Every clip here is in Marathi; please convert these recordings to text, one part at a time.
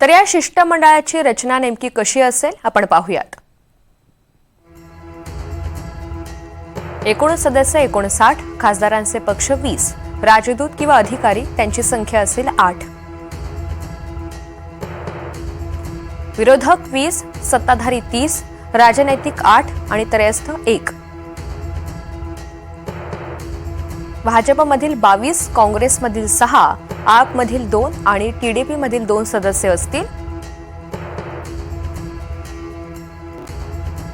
तर या शिष्टमंडळाची रचना नेमकी कशी असेल आपण पाहूयात। एकूण सदस्य 59, खासदारांचे पक्ष 20, राजदूत किंवा अधिकारी त्यांची संख्या असेल 8, विरोधक 20, सत्ताधारी 30, राजनैतिक 8 आणि त्रयस्थ 1, भाजपमधील 22, काँग्रेसमधील 6, आपमधील 2 आणि टीडीपीमधील 2 सदस्य असतील।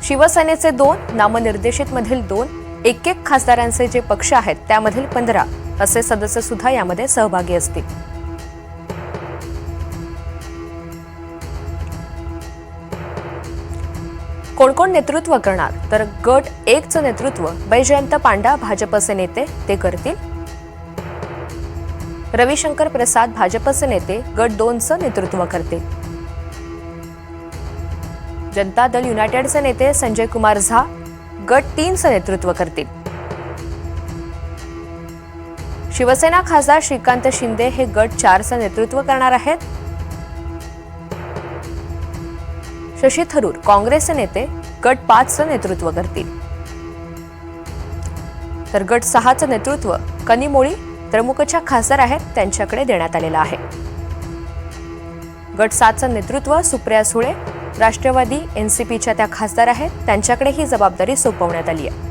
शिवसेनेचे 2, नामनिर्देशितमधील 2, एक खासदारांचे जे पक्ष आहेत त्यामधील 15 असे सदस्य सुद्धा यामध्ये सहभागी असतील। कोण कोण नेतृत्व करणार तर गट 1 चं नेतृत्व बैजयंत पांडा भाजपचे नेते ते करतील। रविशंकर प्रसाद भाजपचे नेते गट 2 चं नेतृत्व करतील। जनता दल युनायटेडचे नेते संजय कुमार झा गट 3 चं नेतृत्व करतील। शिवसेना खासदार श्रीकांत शिंदे हे गट 4 चं नेतृत्व करणार आहेत। शशी थरूर काँग्रेसचे नेते गट 5 चं नेतृत्व करतील। तर गट 6 चं नेतृत्व कनिमोळी द्रमुकच्या खासदार आहेत त्यांच्याकडे देण्यात आलेलं आहे। गट 7 चं नेतृत्व सुप्रिया सुळे राष्ट्रवादी एनसीपीच्या त्या खासदार आहेत त्यांच्याकडे ही जबाबदारी सोपवण्यात आली आहे।